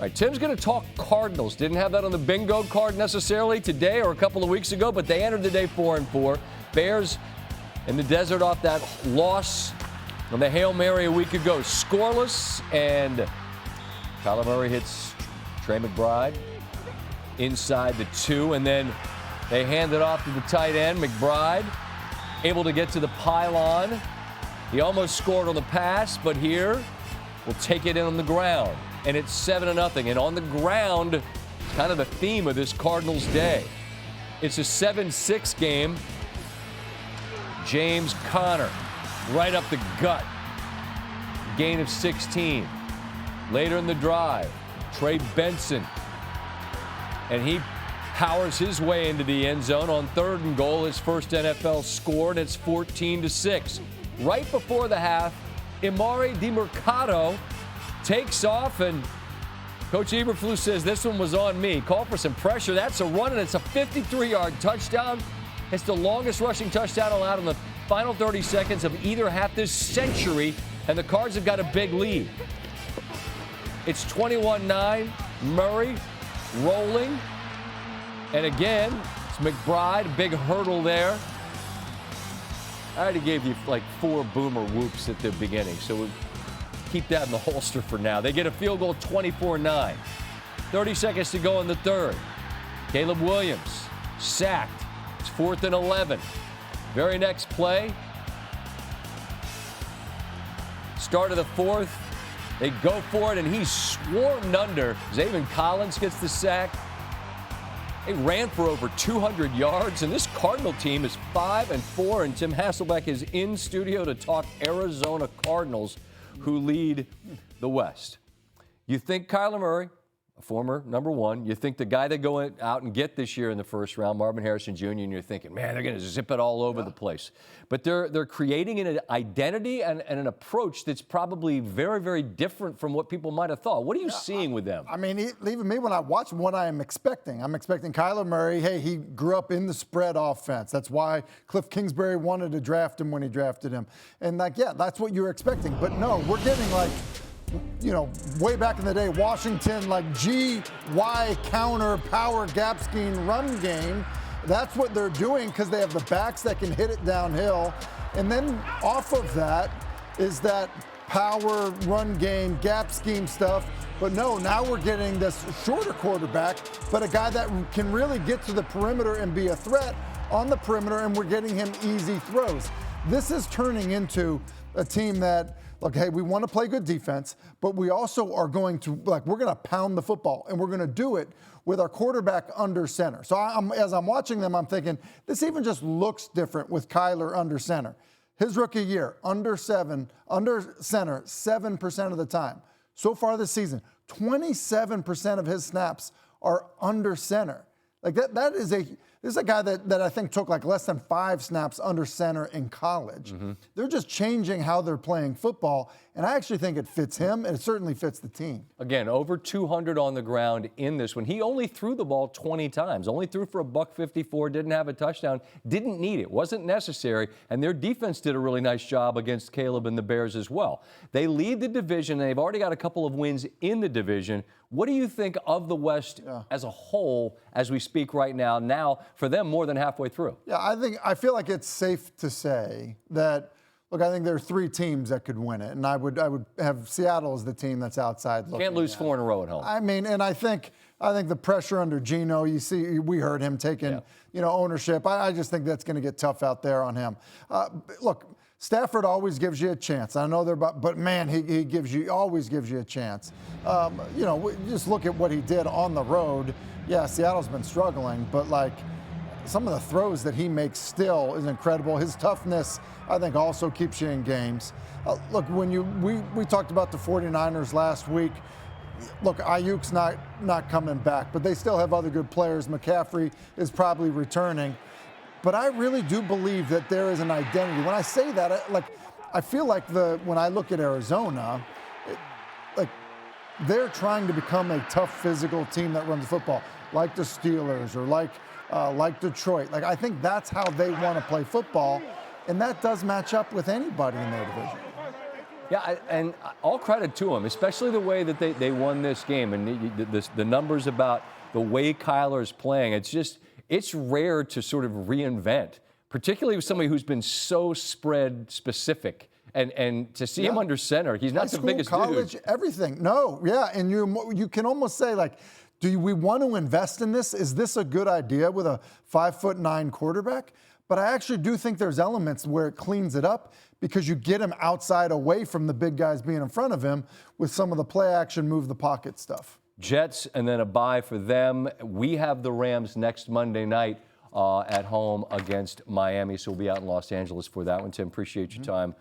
All right, Tim's going to talk Cardinals. Didn't have that on the bingo card necessarily today or a couple of weeks ago, but they entered the day 4-4. Bears in the desert off that loss on the Hail Mary a week ago. Scoreless, and Kyler Murray hits Trey McBride inside the 2, and then they hand it off to the tight end. McBride able to get to the pylon. He almost scored on the pass, but here will take it in on the ground. And it's 7-0. And on the ground, kind of the theme of this Cardinals day. It's a 7-6 game. James Conner, right up the gut. Gain of 16. Later in the drive, Trey Benson. And he powers his way into the end zone on 3rd and goal. His first NFL score, and it's 14-6. Right before the half, Emari Demercado takes off, and Coach Eberflus says this one was on me. Call for some pressure. That's a run, and it's a 53-yard touchdown. It's the longest rushing touchdown allowed in the final 30 seconds of either half this century, and the Cards have got a big lead. It's 21-9. Murray rolling. And again, it's McBride, big hurdle there. I already gave you like 4 boomer whoops at the beginning, so we'll keep that in the holster for now. They get a field goal, 24-9. 30 seconds to go in the 3rd. Caleb Williams sacked. It's 4th and 11. Very next play. Start of the 4th. They go for it, and he's swarmed under. Zaven Collins gets the sack. They ran for over 200 yards, and this Cardinal team is 5-4, and Tim Hasselbeck is in studio to talk Arizona Cardinals, who lead the West. You think Kyler Murray, a former number 1, you think the guy they go out and get this year in the first round, Marvin Harrison Jr., and you're thinking, man, they're going to zip it all over the place. But they're creating an identity and an approach that's probably very, very different from what people might have thought. What are you seeing with them? I mean, even me, when I watch them, what I am expecting. I'm expecting Kyler Murray. Hey, he grew up in the spread offense. That's why Cliff Kingsbury wanted to draft him when he drafted him. And, that's what you're expecting. But, no, we're getting, way back in the day, Washington, GY counter power gap scheme run game. That's what they're doing because they have the backs that can hit it downhill. And then off of that is that power run game, gap scheme stuff. But no, now we're getting this shorter quarterback, but a guy that can really get to the perimeter and be a threat on the perimeter, and we're getting him easy throws. This is turning into a team that, hey, we want to play good defense, but we also are going to, we're going to pound the football, and we're going to do it with our quarterback under center. So as I'm watching them, I'm thinking, this even just looks different with Kyler under center. His rookie year, under center, 7% of the time. So far this season, 27% of his snaps are under center. This is a guy that I think took less than 5 snaps under center in college. Mm-hmm. They're just changing how they're playing football, and I actually think it fits him, and it certainly fits the team. Again, over 200 on the ground in this one. He only threw the ball 20 times, only threw for $154, didn't have a touchdown, didn't need it, wasn't necessary, and their defense did a really nice job against Caleb and the Bears as well. They lead the division, and they've already got a couple of wins in the division. What do you think of the West as a whole as we speak right now? Now, for them, more than halfway through. Yeah, I feel like it's safe to say that, I think there are 3 teams that could win it, and I would have Seattle as the team that's outside looking. Can't lose 4 in a row at home. I mean, and I think the pressure under Geno, we heard him taking, ownership. I just think that's going to get tough out there on him. Stafford always gives you a chance. I know but man, he always gives you a chance. Just look at what he did on the road. Yeah, Seattle's been struggling, but some of the throws that he makes still is incredible. His toughness, I think, also keeps you in games. When we talked about the 49ers last week. Ayuk's not coming back, but they still have other good players. McCaffrey is probably returning. But I really do believe that there is an identity. When I say that, I feel like when I look at Arizona, they're trying to become a tough physical team that runs the football, like the Steelers or like Detroit. I think that's how they want to play football, and that does match up with anybody in their division. Yeah, and all credit to them, especially the way that they won this game. And the numbers about the way Kyler's playing, it's rare to sort of reinvent, particularly with somebody who's been so spread specific. And to see him under center, he's not the biggest college, dude. Everything. No, yeah, and you can almost say, like, do we want to invest in this? Is this a good idea with a 5'9" quarterback? But I actually do think there's elements where it cleans it up because you get him outside away from the big guys being in front of him with some of the play action, move the pocket stuff. Jets and then a bye for them. We have the Rams next Monday night at home against Miami, so we'll be out in Los Angeles for that one. Tim, appreciate your time.